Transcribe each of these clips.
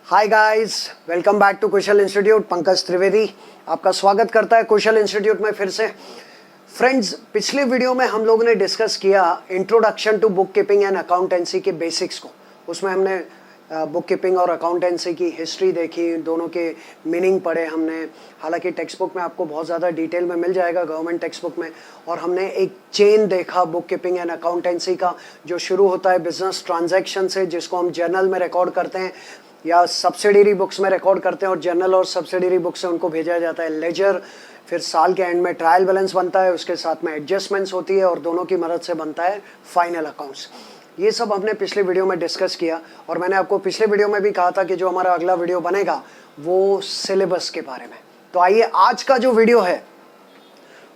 Hi guys, welcome back to Kaushal institute. Pankaj Trivedi आपका स्वागत करता है कौशल इंस्टीट्यूट में फिर से। फ्रेंड्स, पिछले वीडियो में हम लोगों ने डिस्कस किया introduction to book keeping and accountancy के बेसिक्स को। उसमें हमने बुक कीपिंग और अकाउंटेंसी की हिस्ट्री देखी, दोनों के मीनिंग पढ़े हमने। हालांकि टेक्स्ट बुक में आपको बहुत ज़्यादा डिटेल में मिल जाएगा, गवर्नमेंट टेक्स्ट बुक में। और हमने एक चेन देखा बुक कीपिंग एंड अकाउंटेंसी का, जो शुरू होता है बिजनेस ट्रांजैक्शन से, जिसको हम जर्नल में रिकॉर्ड करते हैं या सब्सिडरी बुक्स में रिकॉर्ड करते हैं, और जर्नल और सब्सिडरी बुक से उनको भेजा जाता है लेजर। फिर साल के एंड में ट्रायल बैलेंस बनता है, उसके साथ में एडजस्टमेंट्स होती है और दोनों की मदद से बनता है फाइनल अकाउंट्स। ये सब हमने पिछले वीडियो में डिस्कस किया, और मैंने आपको पिछले वीडियो में भी कहा था कि जो हमारा अगला वीडियो बनेगा वो सिलेबस के बारे में। तो आइए, आज का जो वीडियो है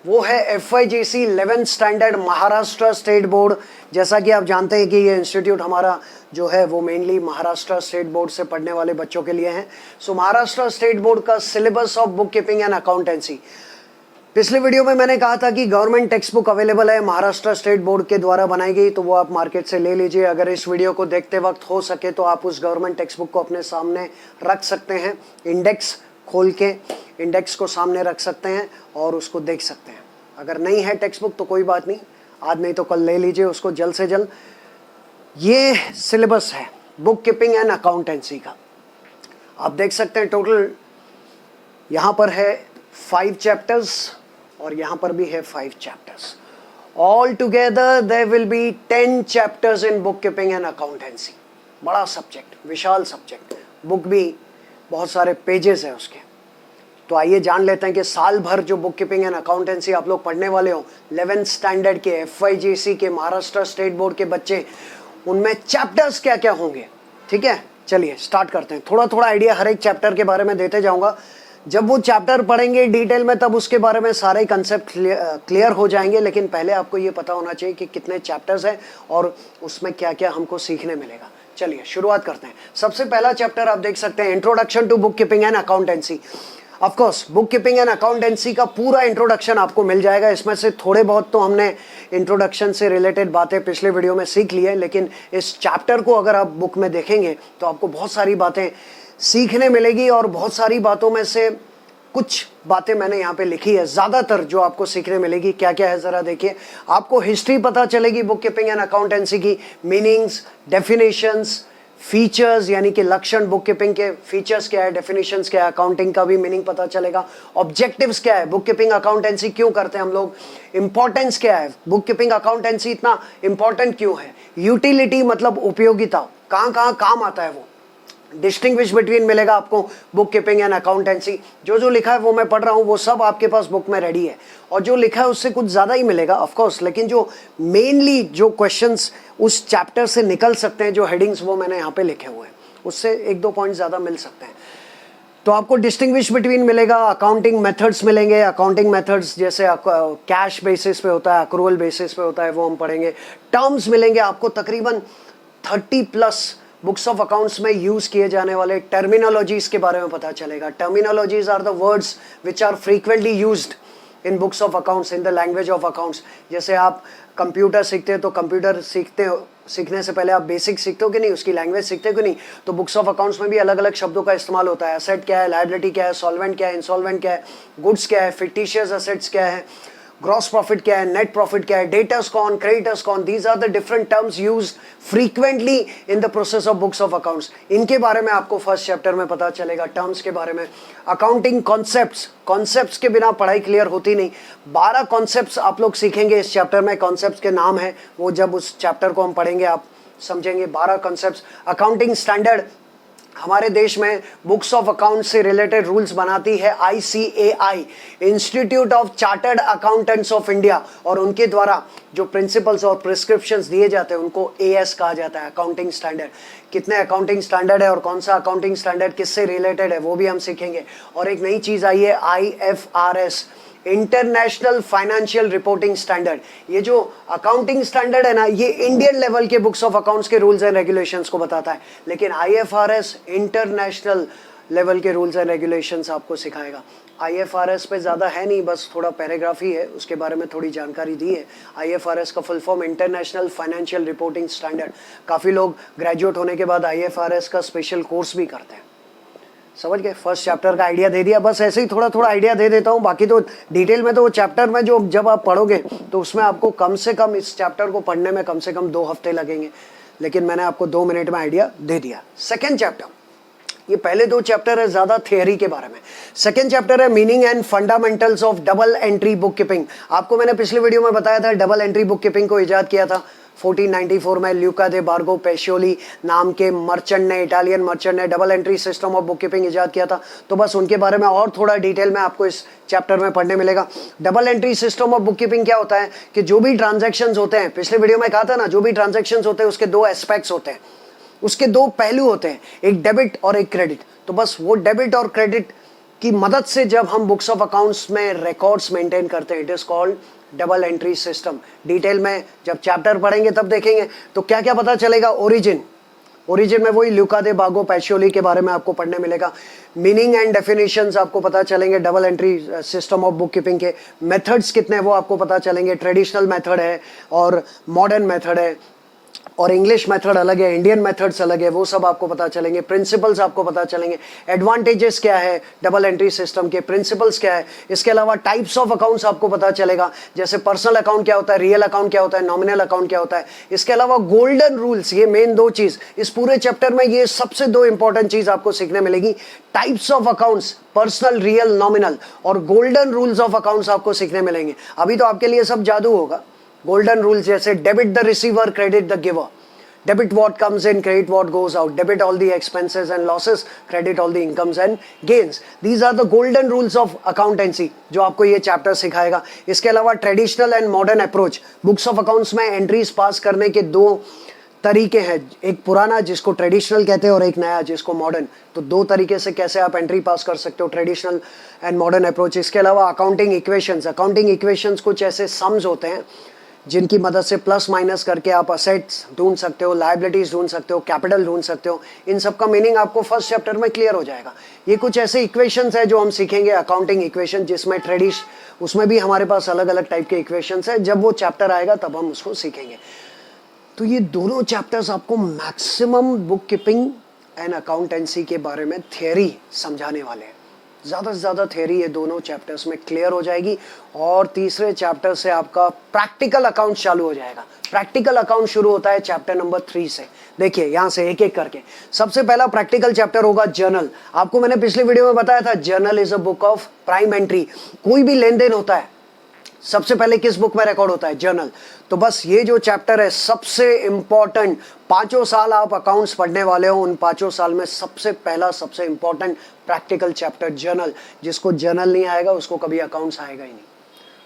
वो है FYGC 11th standard Maharashtra state board. जैसा कि आप जानते हैं कि ये इंस्टीट्यूट हमारा जो है वो मेनली महाराष्ट्र स्टेट बोर्ड से पढ़ने वाले बच्चों के लिए है। सो महाराष्ट्र स्टेट बोर्ड का syllabus of book keeping and accountancy. पिछले वीडियो में मैंने कहा था कि गवर्नमेंट टेक्स्ट बुक अवेलेबल है, महाराष्ट्र स्टेट बोर्ड के द्वारा बनाई गई, तो वो आप मार्केट से ले लीजिए। अगर इस वीडियो को देखते वक्त हो सके तो आप उस गवर्नमेंट टेक्स्ट बुक को अपने सामने रख सकते हैं, इंडेक्स खोल के इंडेक्स को सामने रख सकते हैं और उसको देख सकते हैं। अगर नहीं है टेक्स्ट बुक तो कोई बात नहीं, आज नहीं तो कल ले लीजिए उसको जल्द से जल्द। ये सिलेबस है बुक कीपिंग एंड अकाउंटेंसी का। आप देख सकते हैं टोटल यहाँ पर है 5 चैप्टर्स और यहाँ पर भी है 5 chapters. All together there will be 10 chapters in book keeping and accountancy. बड़ा सब्जेक्ट, विशाल सब्जेक्ट। बुक भी बहुत सारे पेजेस है उसके। तो आइए जान लेते हैं कि साल भर जो बुक कीपिंग एंड अकाउंटेंसी आप लोग पढ़ने वाले हो 11th स्टैंडर्ड के FYGC के महाराष्ट्र स्टेट बोर्ड के बच्चे, उनमें चैप्टर्स क्या क्या होंगे। ठीक है, चलिए स्टार्ट करते हैं। थोड़ा थोड़ा आइडिया हर एक चैप्टर के बारे में देते जाऊंगा। जब वो चैप्टर पढ़ेंगे डिटेल में तब उसके बारे में सारे कंसेप्ट क्लियर हो जाएंगे, लेकिन पहले आपको ये पता होना चाहिए कि कितने चैप्टर्स हैं और उसमें क्या क्या हमको सीखने मिलेगा। चलिए शुरुआत करते हैं। सबसे पहला चैप्टर आप देख सकते हैं, introduction to book keeping and accountancy. Of course book keeping and accountancy का पूरा इंट्रोडक्शन आपको मिल जाएगा। इसमें से थोड़े बहुत तो हमने इंट्रोडक्शन से रिलेटेड बातें पिछले वीडियो में सीख ली है, लेकिन इस चैप्टर को अगर आप बुक में देखेंगे तो आपको बहुत सारी बातें सीखने मिलेगी। और बहुत सारी बातों में से कुछ बातें मैंने यहाँ पे लिखी है, ज़्यादातर जो आपको सीखने मिलेगी क्या क्या है ज़रा देखिए। आपको हिस्ट्री पता चलेगी बुक कीपिंग एंड अकाउंटेंसी की, मीनिंग्स, डेफिनेशंस, फीचर्स यानी कि लक्षण, बुक कीपिंग के फीचर्स क्या है, डेफिनेशंस क्या है, अकाउंटिंग का भी मीनिंग पता चलेगा, ऑब्जेक्टिव्स क्या है, बुक कीपिंग अकाउंटेंसी क्यों करते हैं हम लोग, इंपॉर्टेंस क्या है, बुक कीपिंग अकाउंटेंसी इतना इंपॉर्टेंट क्यों है, यूटिलिटी मतलब उपयोगिता, कहाँ कहाँ काम आता है वो, डिस्टिंग्विश बिटवीन मिलेगा आपको बुक कीपिंग एंड अकाउंटेंसी। जो जो लिखा है वो मैं पढ़ रहा हूँ, वो सब आपके पास बुक में रेडी है, और जो लिखा है उससे कुछ ज़्यादा ही मिलेगा ऑफ कोर्स, लेकिन जो मेनली जो क्वेश्चंस उस चैप्टर से निकल सकते हैं, जो हेडिंग्स वो मैंने यहाँ पे लिखे हुए हैं, उससे 1-2 पॉइंट ज़्यादा मिल सकते हैं। तो आपको डिस्टिंग्विश बिटवीन मिलेगा, अकाउंटिंग मेथड्स मिलेंगे। अकाउंटिंग मेथड्स जैसे कैश बेसिस पे होता है, अक्रूवल बेसिस पे होता है, वो हम पढ़ेंगे। टर्म्स मिलेंगे आपको, तकरीबन 30+ बुक्स ऑफ अकाउंट्स में यूज किए जाने वाले टर्मिनोलॉजीज के बारे में पता चलेगा। Terminologies are the words which are frequently used in books of accounts in the language of accounts. जैसे आप कंप्यूटर सीखते हैं तो कंप्यूटर सीखने से पहले आप बेसिक सीखते हो कि नहीं, उसकी लैंग्वेज सीखते हो कि नहीं, तो बुक्स ऑफ अकाउंट्स में भी अलग अलग शब्दों का इस्तेमाल होता है। एसेट क्या है, लायबिलिटी क्या है, सॉल्वेंट क्या है, इंसॉल्वेंट क्या है, गुड्स क्या है, फिक्टिशियस एसेट्स क्या है, ग्रॉस प्रॉफिट क्या है, नेट प्रॉफिट क्या है, डेटर्स कौन, क्रेडिटर्स कौन, these are the different terms used frequently in the process of books of accounts. इनके बारे में आपको फर्स्ट चैप्टर में पता चलेगा, टर्म्स के बारे में। अकाउंटिंग कॉन्सेप्ट्स के बिना पढ़ाई क्लियर होती नहीं। 12 कॉन्सेप्ट्स आप लोग सीखेंगे इस चैप्टर में। कॉन्सेप्ट्स के नाम है वो जब उस चैप्टर को हम पढ़ेंगे आप समझेंगे। 12 कॉन्सेप्ट्स। अकाउंटिंग स्टैंडर्ड, हमारे देश में बुक्स ऑफ अकाउंट से रिलेटेड रूल्स बनाती है ICAI, institute of chartered accountants of India, और उनके द्वारा जो प्रिंसिपल्स और प्रिस्क्रिप्शंस दिए जाते हैं उनको AS कहा जाता है, अकाउंटिंग स्टैंडर्ड। कितने अकाउंटिंग स्टैंडर्ड है और कौन सा अकाउंटिंग स्टैंडर्ड किससे रिलेटेड है वो भी हम सीखेंगे। और एक नई चीज़ आई है IFRS, international financial reporting standard. ये जो अकाउंटिंग स्टैंडर्ड है ना, ये इंडियन लेवल के बुक्स ऑफ अकाउंट्स के रूल्स एंड रेगुलेशंस को बताता है, लेकिन IFRS इंटरनेशनल लेवल के रूल्स एंड रेगुलेशंस आपको सिखाएगा। IFRS पे ज़्यादा है नहीं, बस थोड़ा पैराग्राफ ही है, उसके बारे में थोड़ी जानकारी दी है। IFRS का full form international financial reporting standard. काफ़ी लोग ग्रेजुएट होने के बाद IFRS का स्पेशल कोर्स भी करते हैं। समझ गए? फर्स्ट चैप्टर का आइडिया दे दिया, बस ऐसे ही थोड़ा थोड़ा आइडिया दे देता हूँ, बाकी तो डिटेल में तो वो चैप्टर में जो जब आप पढ़ोगे तो उसमें आपको कम से कम इस चैप्टर को पढ़ने में कम से कम 2 हफ्ते लगेंगे, लेकिन मैंने आपको 2 मिनट में आइडिया दे दिया। सेकेंड चैप्टर, ये पहले 2 चैप्टर है ज्यादा थियरी के बारे में। सेकेंड चैप्टर है meaning and fundamentals of double entry book keeping. आपको मैंने पिछले वीडियो में बताया था डबल एंट्री बुक कीपिंग को इजाद किया था 1494 में ल्यूका दे बार्गो पेशियोली नाम के मर्चेंट ने, इटालियन मर्चेंट ने double entry system of book keeping इजाद किया था। तो बस उनके बारे में और थोड़ा डिटेल में आपको इस चैप्टर में पढ़ने मिलेगा। Double entry system of book keeping क्या होता है कि जो भी ट्रांजैक्शंस होते हैं, पिछले वीडियो में कहा था ना, जो भी ट्रांजैक्शंस होते हैं उसके 2 एस्पेक्ट्स होते हैं, उसके 2 पहलू होते हैं, एक डेबिट और एक क्रेडिट। तो बस वो डेबिट और क्रेडिट की मदद से जब हम बुक्स ऑफ अकाउंट्स में रिकॉर्ड्स मेंटेन करते हैं, it is called double entry system. Detail में जब चैप्टर पढ़ेंगे तब देखेंगे। तो क्या क्या पता चलेगा? ओरिजिन में वही ल्यूका दे बार्गो पेशियोली के बारे में आपको पढ़ने मिलेगा। मीनिंग एंड डेफिनेशंस आपको पता चलेंगे double entry system of book keeping के। मेथड्स कितने हैं वो आपको पता चलेंगे, ट्रेडिशनल मेथड है और मॉडर्न मेथड है, और इंग्लिश मेथड अलग है, इंडियन मेथड्स अलग है, वो सब आपको पता चलेंगे। प्रिंसिपल्स आपको पता चलेंगे, एडवांटेजेस क्या है डबल एंट्री सिस्टम के, प्रिंसिपल्स क्या है। इसके अलावा टाइप्स ऑफ अकाउंट्स आपको पता चलेगा, जैसे पर्सनल अकाउंट क्या होता है, रियल अकाउंट क्या होता है, नॉमिनल अकाउंट क्या होता है। इसके अलावा गोल्डन रूल्स, ये मेन 2 चीज इस पूरे चैप्टर में, ये सबसे 2 इंपॉर्टेंट चीज आपको सीखने मिलेगी। Types of accounts, personal, real, nominal, और गोल्डन रूल्स ऑफ अकाउंट्स आपको सीखने मिलेंगे। अभी तो आपके लिए सब जादू होगा। गोल्डन रूल्स जैसे debit the receiver, credit the giver, debit what comes in, credit what goes out, debit all the expenses and losses, credit all the incomes and gains. These are the golden rules of accountancy जो आपको ये chapter सिखाएगा। इसके अलावा traditional and modern approach, books of accounts में entries pass करने के 2 तरीके हैं, एक पुराना जिसको ट्रेडिशनल कहते हैं और एक नया जिसको मॉडर्न। तो 2 तरीके से कैसे आप एंट्री पास कर सकते हो, ट्रेडिशनल एंड मॉडर्न अप्रोच। इसके अलावा अकाउंटिंग इक्वेशंस कुछ ऐसे सम्स होते हैं जिनकी मदद से प्लस माइनस करके आप असेट्स ढूंढ सकते हो, लायबिलिटीज ढूंढ सकते हो, कैपिटल ढूंढ सकते हो। इन सब का मीनिंग आपको फर्स्ट चैप्टर में क्लियर हो जाएगा। ये कुछ ऐसे इक्वेशंस है जो हम सीखेंगे, अकाउंटिंग इक्वेशन, जिसमें उसमें भी हमारे पास अलग अलग टाइप के इक्वेशंस है। जब वो चैप्टर आएगा तब हम उसको सीखेंगे। तो ये दोनों चैप्टर्स आपको maximum book keeping and accountancy के बारे में थियरी समझाने वाले हैं। ज़्यादा से ज़्यादा थियरी ये दोनों चैप्टर्स में क्लियर हो जाएगी, और तीसरे चैप्टर से आपका प्रैक्टिकल अकाउंट चालू हो जाएगा। प्रैक्टिकल अकाउंट शुरू होता है चैप्टर नंबर 3 से। देखिए यहाँ से एक एक करके, सबसे पहला प्रैक्टिकल चैप्टर होगा जर्नल। आपको मैंने पिछले वीडियो में बताया था journal is a book of prime entry. कोई भी लेन देन होता है सबसे पहले किस बुक में रिकॉर्ड होता है? जर्नल। तो बस ये जो चैप्टर है सबसे इंपॉर्टेंट, 5 साल आप अकाउंट्स पढ़ने वाले हो, उन 5 साल में सबसे पहला सबसे इंपॉर्टेंट प्रैक्टिकल चैप्टर जर्नल। जिसको जर्नल नहीं आएगा उसको कभी अकाउंट्स आएगा ही नहीं।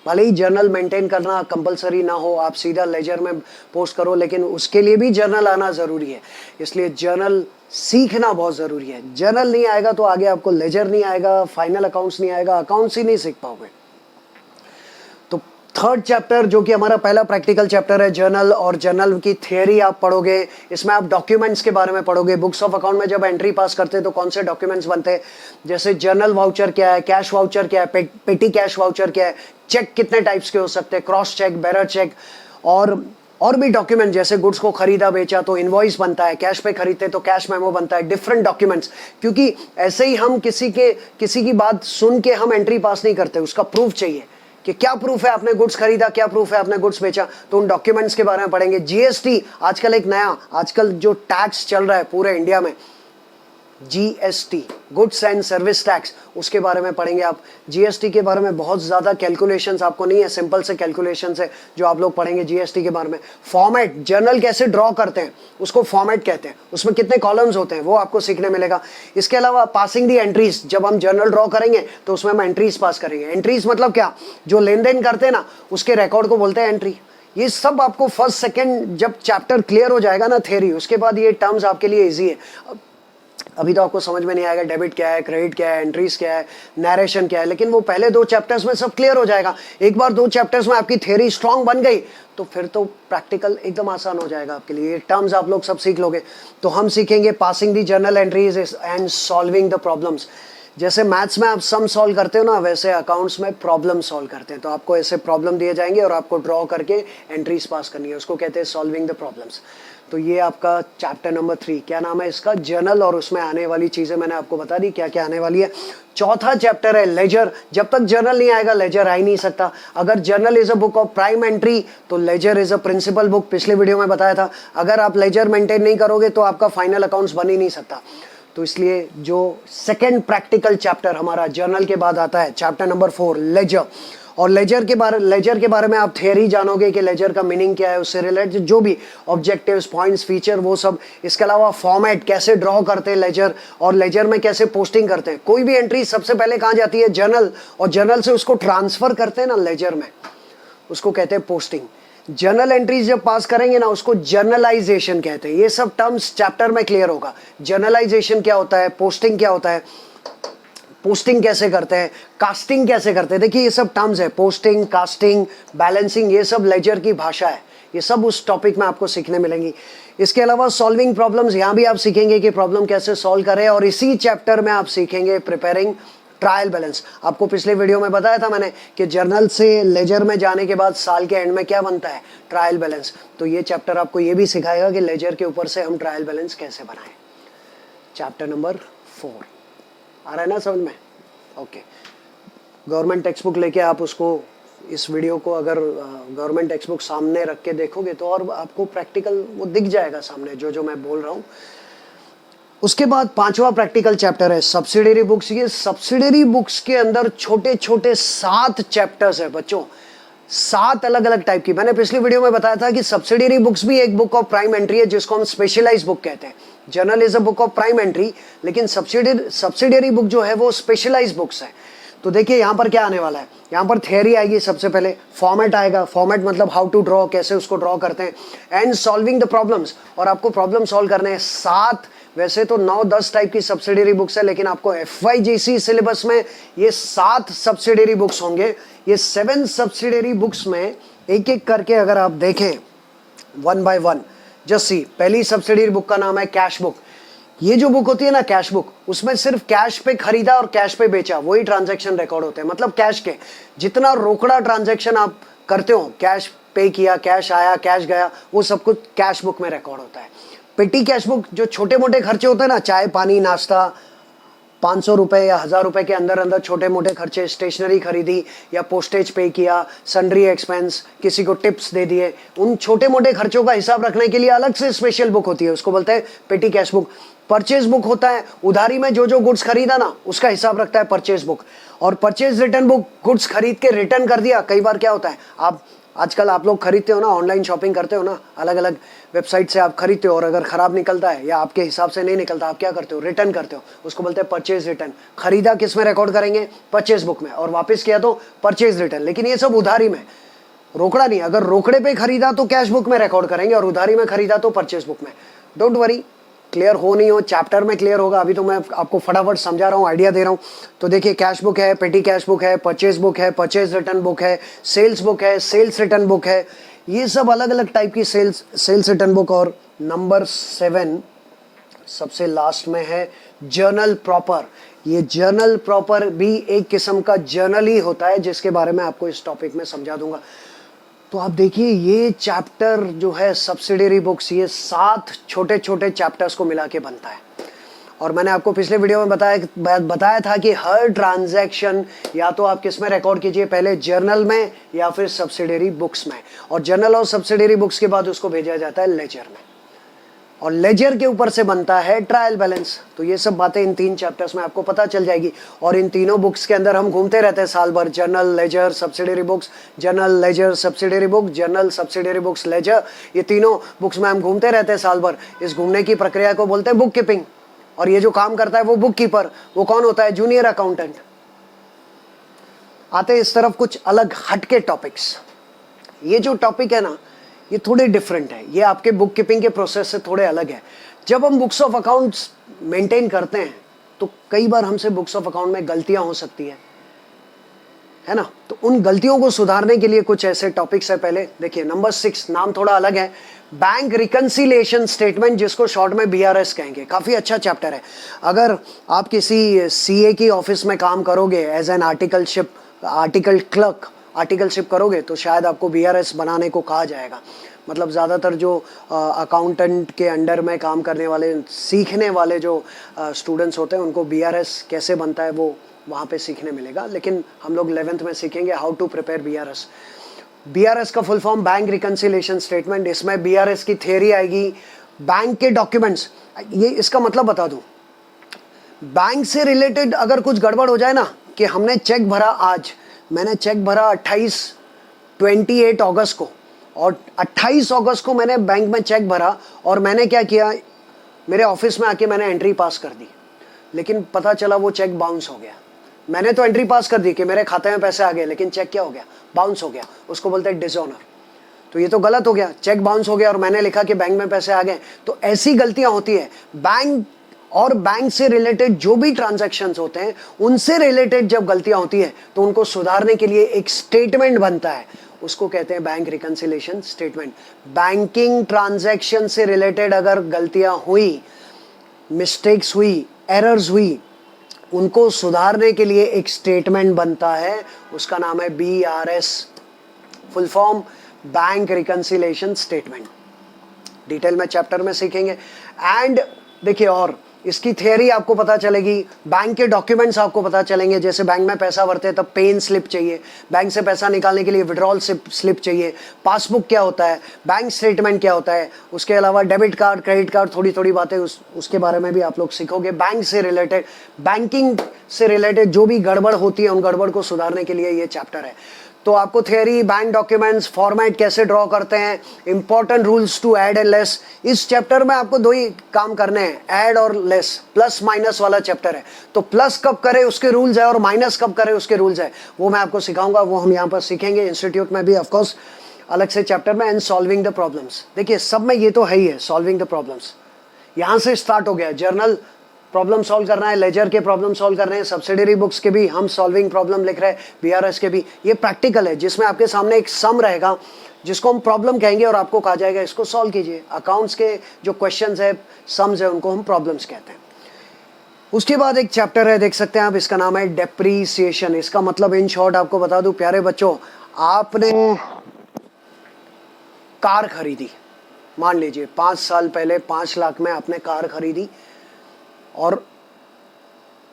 भले ही जर्नल मेंटेन करना कंपलसरी ना हो, आप सीधा लेजर में पोस्ट करो, लेकिन उसके लिए भी जर्नल आना जरूरी है। इसलिए जर्नल सीखना बहुत जरूरी है। जर्नल नहीं आएगा तो आगे आपको लेजर नहीं आएगा, फाइनल अकाउंट्स नहीं आएगा, अकाउंट्स ही नहीं सीख पाओगे। थर्ड चैप्टर जो कि हमारा पहला प्रैक्टिकल चैप्टर है जर्नल, और जर्नल की थियरी आप पढ़ोगे। इसमें आप डॉक्यूमेंट्स के बारे में पढ़ोगे। बुक्स ऑफ अकाउंट में जब एंट्री पास करते हैं तो कौन से डॉक्यूमेंट्स बनते हैं, जैसे जर्नल वाउचर क्या है, कैश वाउचर क्या है, पेटी कैश वाउचर क्या है, चेक कितने टाइप्स के हो सकते हैं, क्रॉस चेक, बेरर चेक, और भी डॉक्यूमेंट, जैसे गुड्स को खरीदा बेचा तो इनवॉइस बनता है, कैश पे खरीदते तो कैश मेमो बनता है, डिफरेंट डॉक्यूमेंट्स। क्योंकि ऐसे ही हम किसी की बात सुन के हम एंट्री पास नहीं करते, उसका प्रूफ चाहिए कि क्या प्रूफ है आपने गुड्स खरीदा, क्या प्रूफ है आपने गुड्स बेचा। तो उन डॉक्यूमेंट्स के बारे में पढ़ेंगे। जीएसटी, आजकल एक नया, आजकल जो टैक्स चल रहा है पूरे इंडिया में, GST, goods and service tax, उसके बारे में पढ़ेंगे आप। जीएसटी के बारे में बहुत ज़्यादा कैलकुलेशंस आपको नहीं है, सिंपल से कैलकुलेशंस है जो आप लोग पढ़ेंगे जीएसटी के बारे में। फॉर्मेट, जर्नल कैसे ड्रॉ करते हैं उसको फॉर्मेट कहते हैं, उसमें कितने कॉलम्स होते हैं वो आपको सीखने मिलेगा। इसके अलावा पासिंग दी एंट्रीज, जब हम जर्नल ड्रॉ करेंगे तो उसमें हम एंट्रीज पास करेंगे। एंट्रीज मतलब क्या, जो लेन देन करते हैं ना उसके रिकॉर्ड को बोलते हैं एंट्री। ये सब आपको फर्स्ट सेकेंड जब चैप्टर क्लियर हो जाएगा ना थ्योरी, उसके बाद ये टर्म्स आपके लिए ईजी है। अभी तो आपको समझ में नहीं आएगा डेबिट क्या है, क्रेडिट क्या है, एंट्रीज क्या है, नरेशन क्या है, लेकिन वो पहले 2 चैप्टर्स में सब क्लियर हो जाएगा। एक बार 2 चैप्टर्स में आपकी थ्योरी स्ट्रांग बन गई तो फिर तो प्रैक्टिकल एकदम आसान हो जाएगा आपके लिए। ये टर्म्स आप लोग सब सीख लोगे। तो हम सीखेंगे passing the journal entries and solving the problems. जैसे मैथ्स में आप सम सॉल्व करते हो ना, वैसे अकाउंट्स में प्रॉब्लम सॉल्व करते हैं। तो आपको ऐसे प्रॉब्लम दिए जाएंगे और आपको ड्रॉ करके एंट्रीज पास करनी है, उसको कहते हैं सॉल्विंग द प्रॉब्लम्स। तो ये आपका चैप्टर नंबर 3, क्या नाम है इसका, जर्नल, और उसमें आने वाली चीज़ें मैंने आपको बता दी क्या क्या आने वाली है। चौथा चैप्टर है लेजर। जब तक जर्नल नहीं आएगा लेजर आ ही नहीं सकता। अगर journal is a book of prime entry तो ledger is a principal book, पिछले वीडियो में बताया था। अगर आप लेजर मेंटेन नहीं करोगे तो आपका फाइनल अकाउंट्स बन ही नहीं सकता। तो इसलिए जो सेकेंड प्रैक्टिकल चैप्टर हमारा जर्नल के बाद आता है, चैप्टर नंबर 4 लेजर। और लेजर के बारे में आप थियरी जानोगे कि लेजर का मीनिंग क्या है, उससे रिलेटेड जो भी ऑब्जेक्टिव्स, पॉइंट्स, फीचर, वो सब। इसके अलावा फॉर्मेट कैसे ड्रॉ करते हैं लेजर, और लेजर में कैसे पोस्टिंग करते हैं। कोई भी एंट्री सबसे पहले कहाँ जाती है, जर्नल, और जर्नल से उसको ट्रांसफर करते हैं ना लेजर में, उसको कहते हैं पोस्टिंग। जर्नल एंट्रीज जब पास करेंगे ना उसको जर्नलाइजेशन कहते हैं। ये सब टर्म्स चैप्टर में क्लियर होगा। जर्नलाइजेशन क्या होता है, पोस्टिंग क्या होता है, पोस्टिंग कैसे करते हैं, कास्टिंग कैसे करते हैं। देखिए ये सब टर्म्स है, पोस्टिंग, कास्टिंग, बैलेंसिंग, ये सब लेजर की भाषा है। ये सब उस टॉपिक में आपको सीखने मिलेंगी। इसके अलावा सॉल्विंग प्रॉब्लम्स, यहाँ भी आप सीखेंगे कि प्रॉब्लम कैसे सॉल्व करें। और इसी चैप्टर में आप सीखेंगे प्रिपेयरिंग ट्रायल बैलेंस। आपको पिछले वीडियो में बताया था मैंने कि जर्नल से लेजर में जाने के बाद साल के एंड में क्या बनता है, ट्रायल बैलेंस। तो ये चैप्टर आपको ये भी सिखाएगा कि लेजर के ऊपर से हम ट्रायल बैलेंस कैसे बनाएं। चैप्टर नंबर 4 आ रहा है ना समझ में? ओके। गवर्नमेंट टेक्स्ट बुक लेके आप उसको, इस वीडियो को अगर गवर्नमेंट टेक्स्ट बुक सामने रख के देखोगे तो और आपको प्रैक्टिकल वो दिख जाएगा सामने, जो जो मैं बोल रहा हूँ। उसके बाद 5वां प्रैक्टिकल चैप्टर है सब्सिडियरी बुक्स। ये सब्सिडियरी बुक्स के अंदर छोटे छोटे 7 चैप्टर्स है बच्चों, 7 अलग अलग टाइप की। मैंने पिछली वीडियो में बताया था कि सब्सिडियरी बुक्स भी एक बुक ऑफ प्राइम एंट्री है, जिसको हम स्पेशलाइज बुक कहते हैं। Journal is a book of prime entry, लेकिन सब्सिडियरी बुक जो है वो स्पेशलाइज बुक्स है। तो देखिए यहाँ पर क्या आने वाला है, यहाँ पर थियरी आएगी, सबसे पहले फॉर्मेट आएगा। फॉर्मेट मतलब हाउ टू ड्रॉ, कैसे उसको ड्रॉ करते हैं, एंड सॉल्विंग द प्रॉब्लम्स, और आपको प्रॉब्लम सॉल्व करने हैं। 7, वैसे तो 9-10 टाइप की सब्सिडियरी बुक्स है, लेकिन आपको FYGC सिलेबस में ये 7 सब्सिडियरी बुक्स होंगे। ये 7 सब्सिडियरी बुक्स में एक एक करके अगर आप देखें 1 by 1, जस्ट सी। पहली सब्सिडियरी बुक का नाम है कैश बुक। ये जो बुक होती है ना कैश बुक, उसमें सिर्फ कैश पे खरीदा और कैश पे बेचा वही ट्रांजैक्शन रिकॉर्ड होते हैं। मतलब कैश के जितना रोकड़ा ट्रांजैक्शन आप करते हो, कैश पे किया, कैश आया, कैश गया, वो सब कुछ कैश बुक में रिकॉर्ड होता है। पेटी कैश बुक जो छोटे मोटे खर्चे होते हैं ना, चाय पानी नाश्ता, 500 रुपए या 1000 रुपए के अंदर अंदर छोटे मोटे खर्चे, स्टेशनरी खरीदी या पोस्टेज पे किया, सन्ड्री एक्सपेंस, किसी को टिप्स दे दिए, उन छोटे मोटे खर्चों का हिसाब रखने के लिए अलग से स्पेशल बुक होती है, उसको बोलते हैं पेटी कैश बुक। परचेज बुक होता है, उधारी में जो जो गुड्स खरीदा ना उसका हिसाब रखता है परचेज बुक। और परचेज रिटर्न बुक, गुड्स खरीद के रिटर्न कर दिया। कई बार क्या होता है, आप आजकल आप लोग खरीदते हो ना, ऑनलाइन शॉपिंग करते हो ना, अलग अलग वेबसाइट से आप खरीदते हो, और अगर खराब निकलता है या आपके हिसाब से नहीं निकलता, आप क्या करते हो, रिटर्न करते हो। उसको बोलते हैं परचेज रिटर्न। खरीदा किस में रिकॉर्ड करेंगे, परचेज बुक में, और वापस किया तो परचेज रिटर्न। लेकिन ये सब उधारी में, रोकड़ा नहीं। अगर रोकड़े पे खरीदा तो कैश बुक में रिकॉर्ड करेंगे, और उधारी में खरीदा तो परचेज बुक में। डोंट वरी, क्लियर हो नहीं हो चैप्टर में क्लियर होगा। अभी तो मैं आपको फटाफट समझा रहा हूँ, आइडिया दे रहा हूँ। तो देखिए कैश बुक है, पेटी कैश बुक है, परचेज बुक है, परचेज रिटर्न बुक है, सेल्स बुक है, सेल्स रिटर्न बुक है। ये सब अलग अलग टाइप की सेल्स रिटर्न बुक। और नंबर 7 सबसे लास्ट में है जर्नल प्रॉपर। ये जर्नल प्रॉपर भी एक किस्म का जर्नल ही होता है, जिसके बारे में आपको इस टॉपिक में समझा दूंगा। तो आप देखिए ये चैप्टर जो है सब्सिडियरी बुक्स, ये 7 छोटे छोटे चैप्टर्स को मिला के बनता है। और मैंने आपको पिछले वीडियो में बताया था कि हर ट्रांजैक्शन या तो आप किस में रिकॉर्ड कीजिए, पहले जर्नल में या फिर सब्सिडियरी बुक्स में, और जर्नल और सब्सिडियरी बुक्स के बाद उसको भेजा जाता है लेजर में, और लेजर के ऊपर से बनता है ट्रायल बैलेंस। तो ये सब बातें इन 3 चैप्टर्स में आपको पता चल जाएगी। और इन तीनों बुक्स के अंदर हम घूमते रहते हैं साल भर, journal, ledger, subsidiary books, journal, ledger, subsidiary book, journal, subsidiary books, ledger. ये तीनों बुक्स में हम घूमते रहते हैं साल भर। इस घूमने की प्रक्रिया को बोलते हैं बुक कीपिंग। और ये जो काम करता है वो बुक कीपर, वो कौन होता है, जूनियर अकाउंटेंट। आते हैं इस तरफ कुछ अलग हटके टॉपिक्स। ये जो टॉपिक है ना, ये थोड़े डिफरेंट है, ये आपके बुक कीपिंग के प्रोसेस से थोड़े अलग है। जब हम बुक्स ऑफ अकाउंट्स मेंटेन करते हैं तो कई बार हमसे बुक्स ऑफ अकाउंट में गलतियां हो सकती है ना। तो उन गलतियों को सुधारने के लिए कुछ ऐसे टॉपिक्स है। पहले देखिए नंबर 6, नाम थोड़ा अलग है, बैंक रिकंसिलिएशन स्टेटमेंट, जिसको शॉर्ट में BRS कहेंगे। काफी अच्छा चैप्टर है। अगर आप किसी CA की ऑफिस में काम करोगे एज एन आर्टिकलशिप करोगे तो शायद आपको BRS बनाने को कहा जाएगा। मतलब ज़्यादातर जो अकाउंटेंट के अंडर में काम करने वाले सीखने वाले जो स्टूडेंट्स होते हैं उनको BRS कैसे बनता है वो वहाँ पे सीखने मिलेगा, लेकिन हम लोग 11th में सीखेंगे how to prepare BRS। BRS का full form bank reconciliation statement. इसमें BRS की थियरी आएगी, बैंक के डॉक्यूमेंट्स। ये इसका मतलब बता दूं, बैंक से रिलेटेड अगर कुछ गड़बड़ हो जाए ना, कि हमने चेक भरा, आज मैंने चेक भरा 28 अगस्त को, और 28 अगस्त को मैंने बैंक में चेक भरा और मैंने क्या किया, मेरे ऑफिस में आके मैंने एंट्री पास कर दी, लेकिन पता चला वो चेक बाउंस हो गया। मैंने तो एंट्री पास कर दी कि मेरे खाते में पैसे आ गए, लेकिन चेक क्या हो गया, बाउंस हो गया। उसको बोलते हैं डिसऑनर। तो ये तो गलत हो गया, चेक बाउंस हो गया और मैंने लिखा कि बैंक में पैसे आ गए। तो ऐसी गलतियां होती है। बैंक और बैंक से रिलेटेड जो भी ट्रांजैक्शंस होते हैं उनसे रिलेटेड जब गलतियां होती है तो उनको सुधारने के लिए एक स्टेटमेंट बनता है, उसको कहते हैं bank reconciliation statement. Banking transaction से रिलेटेड अगर गलतियां हुई, मिस्टेक्स हुई, एरर्स हुई, उनको सुधारने के लिए एक स्टेटमेंट बनता है, उसका नाम है BRS, full form bank reconciliation statement. Detail में चैप्टर में सीखेंगे। एंड देखिए, और इसकी थियरी आपको पता चलेगी, बैंक के डॉक्यूमेंट्स आपको पता चलेंगे। जैसे बैंक में पैसा भरते हैं तब पेन स्लिप चाहिए, बैंक से पैसा निकालने के लिए विड्रॉल स्लिप चाहिए, पासबुक क्या होता है, बैंक स्टेटमेंट क्या होता है, उसके अलावा डेबिट कार्ड, क्रेडिट कार्ड, थोड़ी थोड़ी बातें उसके बारे में भी आप लोग सीखोगे। बैंक से रिलेटेड, बैंकिंग से रिलेटेड जो भी गड़बड़ होती है उन गड़बड़ को सुधारने के लिए ये चैप्टर है। तो आपको थियरी, बैंक डॉक्यूमेंट्स, फॉर्मेट कैसे ड्रॉ करते हैं, important rules to add and less. इस चैप्टर में आपको दो ही काम करने हैं, ऐड और लेस, प्लस माइनस वाला चैप्टर है। तो प्लस कब करे उसके रूल्स है और माइनस कब करे उसके रूल्स है, वो मैं आपको सिखाऊंगा, वो हम यहाँ पर सीखेंगे। इंस्टीट्यूट में भी ऑफकोर्स अलग से चैप्टर में। एंड सॉल्विंग द प्रॉब्लम्स, देखिए सब में ये तो है ही है, सॉल्विंग द प्रॉब्लम्स यहाँ से स्टार्ट हो गया। जर्नल प्रॉब्लम सॉल्व करना है, लेजर के प्रॉब्लम सॉल्व कर रहे हैं, सब्सिडरी बुक्स के भी हम सॉल्विंग प्रॉब्लम लिख रहे हैं, BRS के भी। ये प्रैक्टिकल है जिसमें आपके सामने एक सम रहेगा जिसको हम प्रॉब्लम कहेंगे और आपको कहा जाएगा इसको सॉल्व कीजिए। अकाउंट्स के जो क्वेश्चंस है, समझ है, उनको हम प्रॉब्लम्स कहते हैं। उसके बाद एक चैप्टर है, देख सकते हैं आप, इसका नाम है डेप्रीसिएशन। इसका मतलब इन शॉर्ट आपको बता दूं प्यारे बच्चों, आपने कार खरीदी, मान लीजिए 5 साल पहले 5 लाख में आपने कार खरीदी, और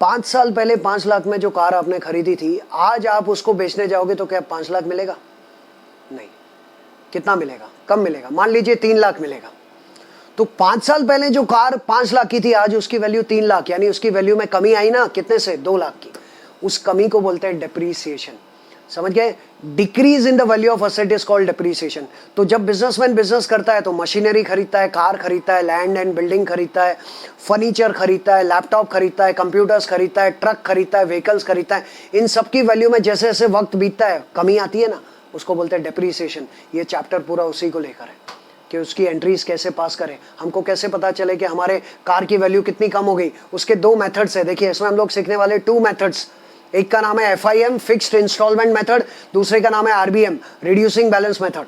5 साल पहले 5 लाख में जो कार आपने खरीदी थी, आज आप उसको बेचने जाओगे तो क्या 5 लाख मिलेगा? नहीं। कितना मिलेगा? कम मिलेगा, मान लीजिए 3 लाख मिलेगा। तो 5 साल पहले जो कार 5 लाख की थी, आज उसकी वैल्यू 3 लाख, यानी उसकी वैल्यू में कमी आई ना, कितने से? 2 लाख की। उस कमी को बोलते हैं डेप्रीसिएशन। समझ गए? Decrease in the value of asset is called depreciation. तो जब बिजनेसमैन बिजनेस करता है तो मशीनरी खरीदता है, कार खरीदता है, लैंड एंड बिल्डिंग खरीदता है, फर्नीचर खरीदता है, लैपटॉप खरीदता है, कंप्यूटर्स खरीदता है, ट्रक खरीदता है, व्हीकल्स खरीदता है। इन सब की वैल्यू में जैसे जैसे वक्त बीतता है कमी आती है ना, उसको बोलते हैं डेप्रीसिएशन। ये चैप्टर पूरा उसी को लेकर है कि उसकी एंट्रीज कैसे पास करें, हमको कैसे पता चले कि हमारे कार की वैल्यू कितनी कम हो गई। उसके 2 मेथड्स है। देखिए इसमें हम लोग सीखने वाले 2 मेथड्स। एक का नाम है FIM, फिक्स्ड इंस्टॉलमेंट मेथड, दूसरे का नाम है RBM, रिड्यूसिंग बैलेंस मेथड।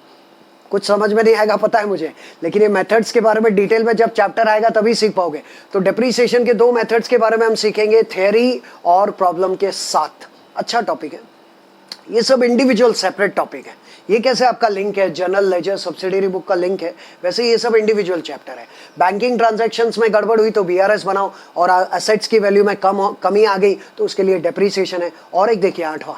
कुछ समझ में नहीं आएगा पता है मुझे, लेकिन ये मेथड्स के बारे में डिटेल में जब चैप्टर आएगा तभी सीख पाओगे। तो डेप्रीसिएशन के 2 मेथड्स के बारे में हम सीखेंगे, थ्योरी और प्रॉब्लम के साथ। अच्छा टॉपिक है, ये सब इंडिविजुअल सेपरेट टॉपिक है। ये कैसे आपका लिंक है, जर्नल, लेजर, सब्सिडरी बुक का लिंक है, वैसे ये सब इंडिविजुअल चैप्टर है। बैंकिंग ट्रांजैक्शंस में गड़बड़ हुई तो BRS बनाओ, और असेट्स की वैल्यू में कमी आ गई तो उसके लिए डेप्रीसिएशन है। और एक देखिए 8वां,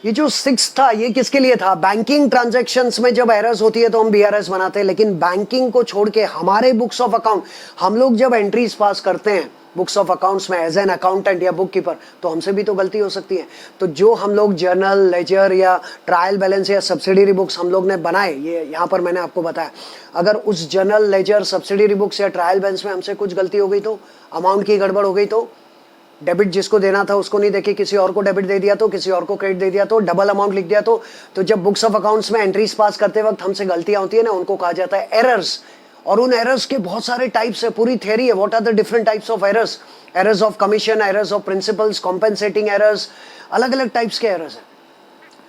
ये जो 6 था ये किसके लिए था? बैंकिंग ट्रांजैक्शंस में जब एरर्स होती है तो हम BRS बनाते हैं, लेकिन बैंकिंग को छोड़ के हमारे बुक्स ऑफ अकाउंट, हम लोग जब एंट्रीज पास करते हैं बुक्स ऑफ अकाउंट्स में एज एन अकाउंटेंट या बुक कीपर, तो हमसे भी तो गलती हो सकती है। तो जो हम लोग जर्नल, लेजर या ट्रायल बैलेंस या सब्सिडरी बुक्स हम लोग ने बनाए, ये यहाँ पर मैंने आपको बताया, अगर उस जर्नल, लेजर, सब्सिडरी बुक्स या ट्रायल बैलेंस में हमसे कुछ गलती हो गई तो, अमाउंट की गड़बड़ हो गई तो, डेबिट जिसको देना था उसको नहीं देके किसी और को डेबिट दे दिया तो, किसी और को क्रेडिट दे दिया तो, डबल अमाउंट लिख दिया तो जब बुक्स ऑफ अकाउंट्स में एंट्रीज पास करते वक्त हमसे गलतियां होती है ना, उनको कहा जाता है एरर्स। और उन एरर्स के बहुत सारे टाइप्स है, पूरी थ्योरी है। What are the different types of errors? Errors of commission, errors of principles, compensating errors, अलग अलग टाइप्स के एरर्स है।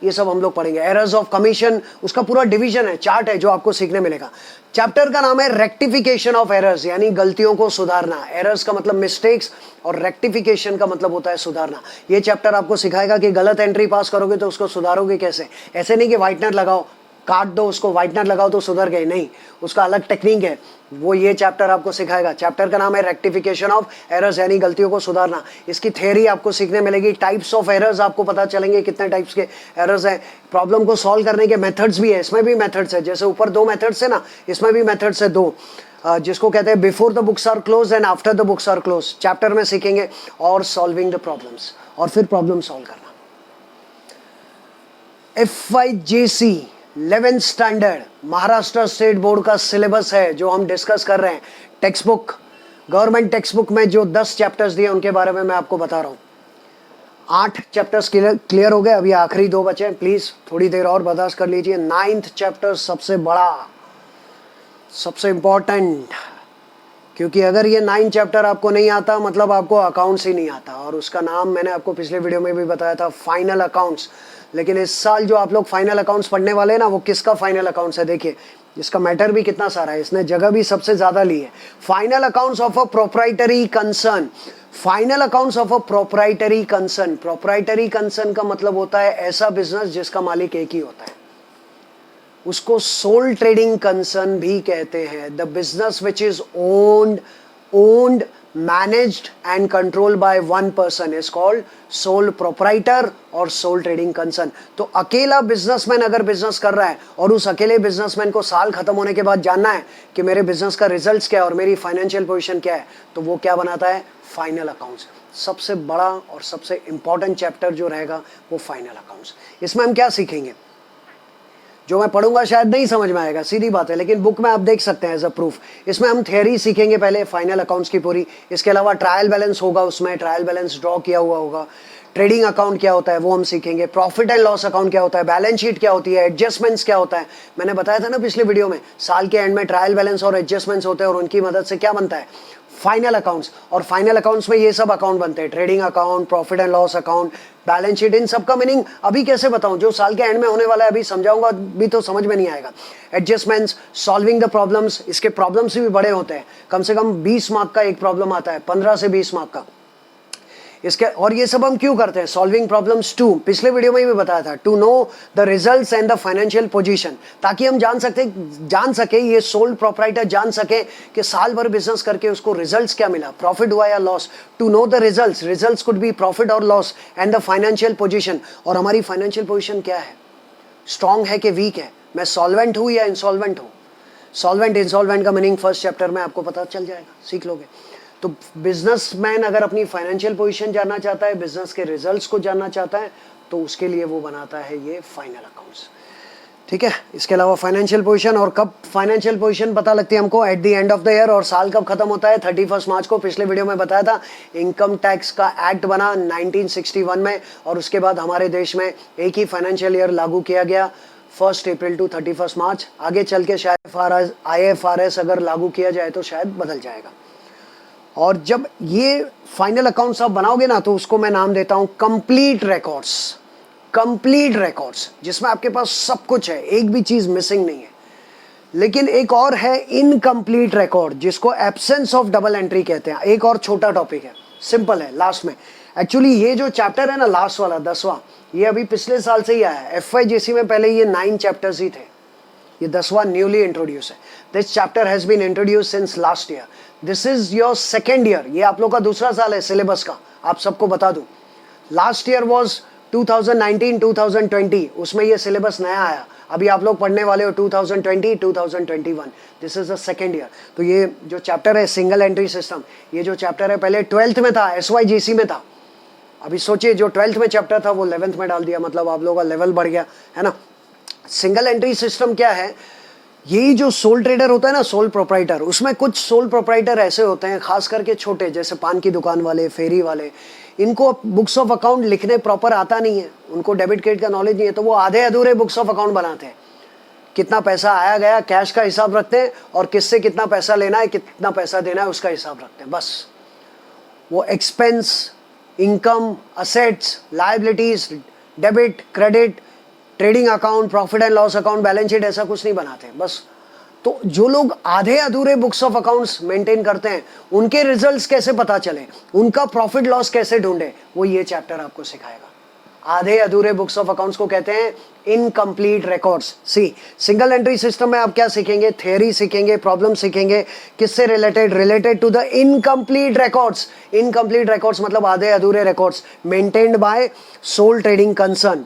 ये सब हम लोग पढ़ेंगे। एरर्स ऑफ कमीशन, उसका पूरा डिवीजन है, चार्ट है जो आपको सीखने मिलेगा। चैप्टर का नाम है रेक्टिफिकेशन ऑफ एरर्स, यानी गलतियों को सुधारना। एरर्स का मतलब मिस्टेक्स और रेक्टिफिकेशन का मतलब होता है सुधारना। ये चैप्टर आपको सिखाएगा कि गलत एंट्री पास करोगे तो उसको सुधारोगे कैसे। ऐसे नहीं कि व्हाइटनर लगाओ, काट दो उसको, व्हाइटनर लगाओ तो सुधर गए, नहीं, उसका अलग टेक्निक है, वो ये चैप्टर आपको सिखाएगा। चैप्टर का नाम है रेक्टिफिकेशन ऑफ एरर्स, यानी गलतियों को सुधारना। इसकी थ्योरी आपको सीखने मिलेगी, टाइप्स ऑफ एरर्स आपको पता चलेंगे कितने टाइप्स के एरर्स हैं, प्रॉब्लम को सॉल्व करने के मेथड्स भी है, इसमें भी मेथड्स है, जैसे ऊपर 2 मेथड्स है ना, इसमें भी मेथड्स है 2, जिसको कहते हैं before the books are close and after the books are close, chapter में सीखेंगे, और सॉल्विंग द प्रॉब्लम्स, और फिर प्रॉब्लम सॉल्व करना। FYJC 11th standard Maharashtra state board का सिलेबस है जो हम डिस्कस कर रहे हैं। Text book, government text book में जो 10 चैप्टर्स दिए उनके बारे में मैं आपको बता रहा हूँ। 8 चैप्टर्स क्लियर हो गए, अभी आखिरी 2 बचे हैं, प्लीज थोड़ी देर और बर्दाश्त कर लीजिए। 9th चैप्टर सबसे बड़ा, सबसे इंपॉर्टेंट, क्योंकि अगर ये 9 चैप्टर आपको नहीं आता मतलब आपको अकाउंट्स ही नहीं आता, और उसका नाम मैंने आपको पिछले वीडियो में भी बताया था, फाइनल अकाउंट्स। लेकिन इस साल जो आप लोग फाइनल अकाउंट्स पढ़ने वाले हैं ना, वो किसका फाइनल अकाउंट्स है, देखिए इसका मैटर भी कितना सारा है, इसने जगह भी सबसे ज्यादा ली है। Final accounts of a proprietary concern, final accounts of a proprietary concern. Proprietary concern का मतलब होता है ऐसा बिजनेस जिसका मालिक एक ही होता है, उसको सोल ट्रेडिंग कंसर्न भी कहते हैं। The business which is owned managed and control by one person is called sole proprietor और सोल ट्रेडिंग कंसर्न। तो अकेला बिजनेसमैन अगर बिजनेस कर रहा है और उस अकेले बिजनेसमैन को साल खत्म होने के बाद जानना है कि मेरे बिजनेस का रिजल्ट्स क्या है और मेरी फाइनेंशियल पोजीशन क्या है, तो वो क्या बनाता है, फाइनल अकाउंट्स। सबसे बड़ा और सबसे इंपॉर्टेंट चैप्टर जो रहेगा वो फाइनल अकाउंट्स। इसमें हम क्या सीखेंगे, जो मैं पढ़ूंगा शायद नहीं समझ में आएगा, सीधी बात है, लेकिन बुक में आप देख सकते हैं एज अ प्रूफ। इसमें हम थ्योरी सीखेंगे पहले फाइनल अकाउंट्स की पूरी, इसके अलावा ट्रायल बैलेंस होगा, उसमें ट्रायल बैलेंस ड्रॉ किया हुआ होगा, ट्रेडिंग अकाउंट क्या होता है वो हम सीखेंगे, प्रॉफिट एंड लॉस अकाउंट क्या होता है, बैलेंस शीट क्या होती है, एडजस्टमेंट्स क्या होता है। मैंने बताया था ना पिछले वीडियो में, साल के एंड में ट्रायल बैलेंस और एडजस्टमेंट्स होते हैं और उनकी मदद से क्या बनता है, फाइनल अकाउंट्स। और फाइनल अकाउंट्स में ये सब अकाउंट बनते हैं, trading account, profit and loss account, balance sheet. इन सब का मीनिंग अभी कैसे बताऊं, जो साल के एंड में होने वाला है अभी समझाऊंगा, भी तो समझ में नहीं आएगा। एडजस्टमेंट्स, सॉल्विंग द प्रॉब्लम्स, इसके प्रॉब्लम्स भी बड़े होते हैं, कम से कम 20 मार्क का एक प्रॉब्लम आता है, 15 से 20 मार्क का इसके। और ये सब हम क्यों करते हैं, सॉल्विंग प्रॉब्लम्स टू, पिछले वीडियो में भी बताया था, to know the results and the financial position, ताकि हम जान सके ये सोल प्रोप्राइटर जान सके कि साल भर बिजनेस करके उसको रिजल्ट्स क्या मिला, प्रॉफिट हुआ या loss. To know the results could be profit और loss, and the financial position, और हमारी फाइनेंशियल पोजीशन क्या है, स्ट्रॉन्ग है कि वीक है, मैं सॉल्वेंट हूँ या इंसॉल्वेंट हूँ। सॉल्वेंट इंसॉल्वेंट का मीनिंग फर्स्ट चैप्टर में आपको पता चल जाएगा, सीख लोगे। तो बिजनेसमैन अगर अपनी फाइनेंशियल पोजीशन जानना चाहता है, बिजनेस के रिजल्ट्स को जानना चाहता है, तो उसके लिए वो बनाता है ये फाइनल अकाउंट्स, ठीक है। इसके अलावा फाइनेंशियल पोजीशन, और कब फाइनेंशियल पोजीशन पता लगती है हमको, at the end of the year. और साल कब खत्म होता है, 31 मार्च को। पिछले वीडियो में बताया था, इनकम टैक्स का एक्ट बना 1961 में, और उसके बाद हमारे देश में एक ही फाइनेंशियल ईयर लागू किया गया, 1 अप्रैल टू 31 मार्च। आगे चल के शायद IFRS अगर लागू किया जाए तो शायद बदल जाएगा। और जब ये फाइनल अकाउंट्स आप बनाओगे ना, तो उसको मैं नाम देता हूं कंप्लीट रिकॉर्ड्स। कंप्लीट रिकॉर्ड्स जिसमें आपके पास सब कुछ है, एक भी चीज मिसिंग नहीं है। लेकिन एक और है इनकम्प्लीट रिकॉर्ड, जिसको एब्सेंस ऑफ डबल एंट्री कहते हैं। एक और छोटा टॉपिक है, सिंपल है, लास्ट में। एक्चुअली ये जो चैप्टर है ना, लास्ट वाला 10वां, ये अभी पिछले साल से ही आया है। FYJC में पहले ये 9 चैप्टर्स ही थे, ये 10वां न्यूली इंट्रोड्यूस है। This chapter has been introduce since last year. This is your second year, ये आप लोग का दूसरा साल है सिलेबस का, आप सबको बता दूं। लास्ट ईयर वाज 2019-2020, उसमें ये सिलेबस नया आया। अभी आप लोग पढ़ने वाले हो 2020-2021, this is the second year. तो ये जो चैप्टर है सिंगल एंट्री सिस्टम, ये जो चैप्टर है पहले 12th में था, SYGC में था। अभी सोचिए, जो 12th में चैप्टर था वो 11th में डाल दिया, मतलब आप लोगों का लेवल बढ़ गया है ना। सिंगल एंट्री सिस्टम क्या है, यही जो सोल ट्रेडर होता है ना, सोल प्रोप्राइटर, उसमें कुछ सोल प्रोप्राइटर ऐसे होते हैं, खास करके छोटे, जैसे पान की दुकान वाले, फेरी वाले, इनको बुक्स ऑफ अकाउंट लिखने प्रॉपर आता नहीं है, उनको डेबिट क्रेडिट का नॉलेज नहीं है, तो वो आधे अधूरे बुक्स ऑफ अकाउंट बनाते हैं। कितना पैसा आया गया, कैश का हिसाब रखते हैं, और किससे कितना पैसा लेना है, कितना पैसा देना है, उसका हिसाब रखते हैं, बस। वो expense, income, assets, liabilities, debit, credit, trading account, profit and loss account, balance sheet, ऐसा कुछ नहीं बनाते बस। तो जो लोग आधे अधूरे बुक्स ऑफ अकाउंट्स मेंटेन करते हैं, उनके रिजल्ट्स कैसे पता चले, उनका प्रॉफिट लॉस कैसे ढूंढे, वो ये चैप्टर आपको सिखाएगा। आधे अधूरे बुक्स ऑफ अकाउंट्स को कहते हैं इनकम्प्लीट रिकॉर्ड्स। सी सिंगल एंट्री सिस्टम में आप क्या सीखेंगे, थ्योरी सीखेंगे, प्रॉब्लम सीखेंगे, किससे related to the incomplete records. Incomplete records मतलब आधे अधूरे records maintained by sole trading concern.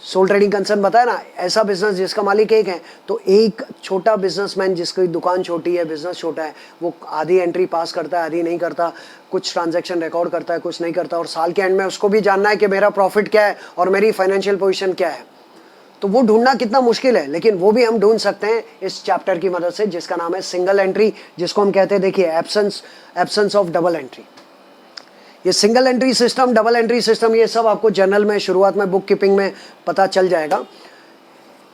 Sole trading concern बताया ना, ऐसा बिजनेस जिसका मालिक एक है, तो एक छोटा बिजनेसमैन जिसकी दुकान छोटी है, बिजनेस छोटा है, वो आधी एंट्री पास करता है, आधी नहीं करता, कुछ ट्रांजैक्शन रिकॉर्ड करता है, कुछ नहीं करता, और साल के एंड में उसको भी जानना है कि मेरा प्रॉफिट क्या है और मेरी फाइनेंशियल पोजीशन क्या है। तो वो ढूंढना कितना मुश्किल है, लेकिन वो भी हम ढूंढ सकते हैं इस चैप्टर की मदद से, जिसका नाम है सिंगल एंट्री, जिसको हम कहते हैं, देखिए, एब्सेंस ऑफ डबल एंट्री। ये single entry system, double entry system, ये सब आपको जनरल में, शुरुआत में, बुक कीपिंग में पता चल जाएगा।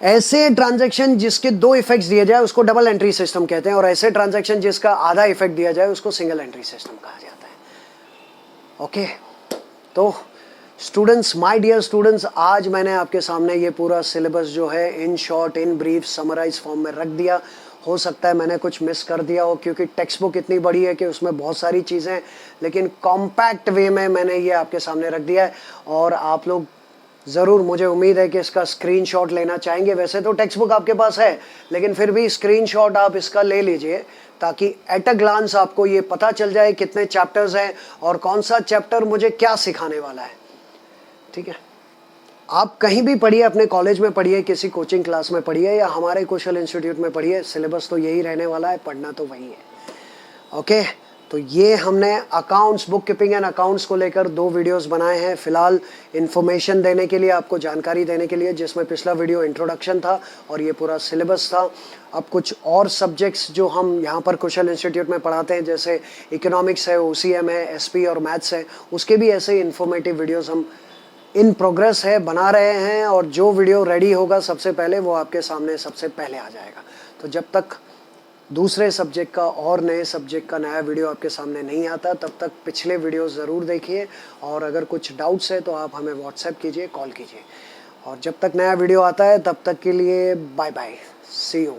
ऐसे ट्रांजैक्शन जिसके 2 इफेक्ट्स दिए जाए उसको डबल एंट्री सिस्टम कहते हैं, और ऐसे ट्रांजैक्शन जिसका आधा इफेक्ट दिया जाए उसको सिंगल एंट्री सिस्टम कहा जाता है। ओके, तो स्टूडेंट्स, माय डियर स्टूडेंट्स, आज मैंने आपके सामने ये पूरा सिलेबस जो है in short, in brief, summarise form में रख दिया। हो सकता है मैंने कुछ मिस कर दिया हो, क्योंकि टेक्स्ट बुक इतनी बड़ी है कि उसमें बहुत सारी चीज़ें, लेकिन कॉम्पैक्ट वे में मैंने ये आपके सामने रख दिया है। और आप लोग ज़रूर, मुझे उम्मीद है कि इसका स्क्रीनशॉट लेना चाहेंगे। वैसे तो टेक्स्ट बुक आपके पास है, लेकिन फिर भी स्क्रीनशॉट आप इसका ले लीजिए, ताकि एट अ ग्लांस आपको ये पता चल जाए कितने चैप्टर्स हैं और कौन सा चैप्टर मुझे क्या सिखाने वाला है। ठीक है, आप कहीं भी पढ़िए, अपने कॉलेज में पढ़िए, किसी कोचिंग क्लास में पढ़िए, या हमारे कौशल इंस्टीट्यूट में पढ़िए, सिलेबस तो यही रहने वाला है, पढ़ना तो वही है। ओके, तो ये हमने accounts, book keeping and accounts को लेकर 2 वीडियोस बनाए हैं फिलहाल, इन्फॉर्मेशन देने के लिए, आपको जानकारी देने के लिए, जिसमें पिछला वीडियो इंट्रोडक्शन था और ये पूरा सिलेबस था। अब कुछ और सब्जेक्ट्स जो हम यहाँ पर कौशल इंस्टीट्यूट में पढ़ाते हैं, जैसे इकोनॉमिक्स है, OCM है, SP और मैथ्स है, उसके भी ऐसे इन्फॉर्मेटिव वीडियोज़ हम इन प्रोग्रेस है, बना रहे हैं, और जो वीडियो रेडी होगा सबसे पहले वो आपके सामने सबसे पहले आ जाएगा। तो जब तक दूसरे सब्जेक्ट का और नए सब्जेक्ट का नया वीडियो आपके सामने नहीं आता, तब तक पिछले वीडियो ज़रूर देखिए, और अगर कुछ डाउट्स है तो आप हमें व्हाट्सएप कीजिए, कॉल कीजिए। और जब तक नया वीडियो आता है तब तक के लिए बाय बाय, सी यू।